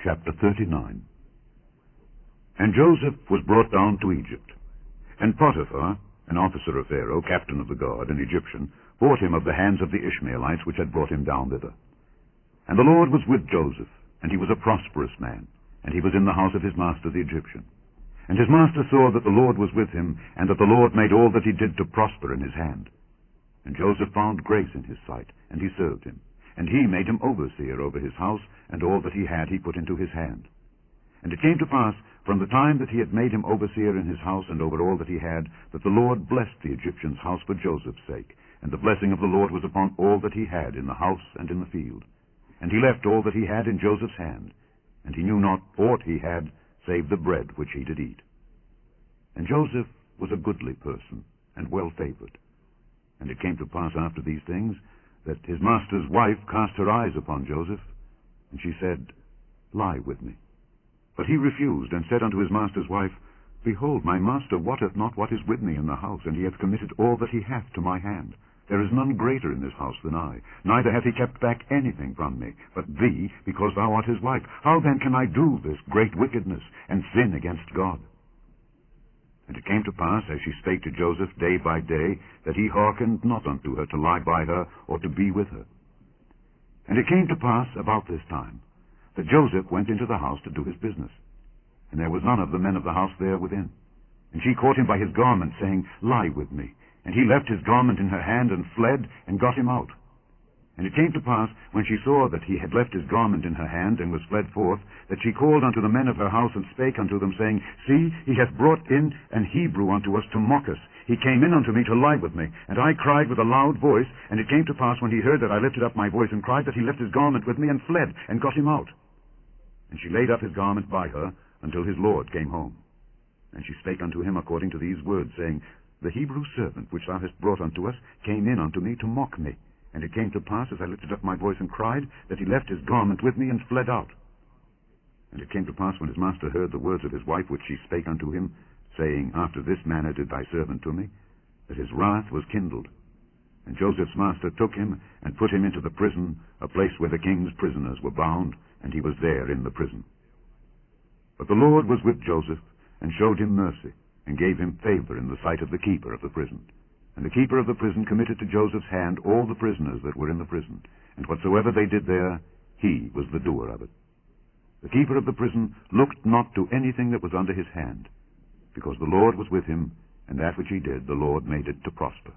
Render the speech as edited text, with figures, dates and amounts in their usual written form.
Chapter 39. And Joseph was brought down to Egypt. And Potiphar, an officer of Pharaoh, captain of the guard, an Egyptian, bought him of the hands of the Ishmaelites which had brought him down thither. And the Lord was with Joseph, and he was a prosperous man, and he was in the house of his master the Egyptian. And his master saw that the Lord was with him, and that the Lord made all that he did to prosper in his hand. And Joseph found grace in his sight, and he served him. And he made him overseer over his house, and all that he had he put into his hand. And it came to pass, from the time that he had made him overseer in his house and over all that he had, that the Lord blessed the Egyptian's house for Joseph's sake. And the blessing of the Lord was upon all that he had in the house and in the field. And he left all that he had in Joseph's hand, and he knew not aught he had, save the bread which he did eat. And Joseph was a goodly person, and well favored. And it came to pass after these things, that his master's wife cast her eyes upon Joseph, and she said, Lie with me. But he refused, and said unto his master's wife, Behold, my master wotteth not what is with me in the house, and he hath committed all that he hath to my hand. There is none greater in this house than I, neither hath he kept back anything from me, but thee, because thou art his wife. How then can I do this great wickedness, and sin against God? And it came to pass, as she spake to Joseph day by day, that he hearkened not unto her to lie by her, or to be with her. And it came to pass, about this time, that Joseph went into the house to do his business. And there was none of the men of the house there within. And she caught him by his garment, saying, Lie with me. And he left his garment in her hand, and fled, and got him out. And it came to pass, when she saw that he had left his garment in her hand, and was fled forth, that she called unto the men of her house, and spake unto them, saying, See, he hath brought in an Hebrew unto us to mock us. He came in unto me to lie with me. And I cried with a loud voice. And it came to pass, when he heard that I lifted up my voice, and cried, that he left his garment with me, and fled, and got him out. And she laid up his garment by her, until his Lord came home. And she spake unto him according to these words, saying, The Hebrew servant which thou hast brought unto us came in unto me to mock me. And it came to pass, as I lifted up my voice and cried, that he left his garment with me, and fled out. And it came to pass, when his master heard the words of his wife which she spake unto him, saying, After this manner did thy servant to me, that his wrath was kindled. And Joseph's master took him, and put him into the prison, a place where the king's prisoners were bound, and he was there in the prison. But the Lord was with Joseph, and showed him mercy, and gave him favor in the sight of the keeper of the prison. And the keeper of the prison committed to Joseph's hand all the prisoners that were in the prison, and whatsoever they did there, he was the doer of it. The keeper of the prison looked not to anything that was under his hand, because the Lord was with him, and that which he did, the Lord made it to prosper.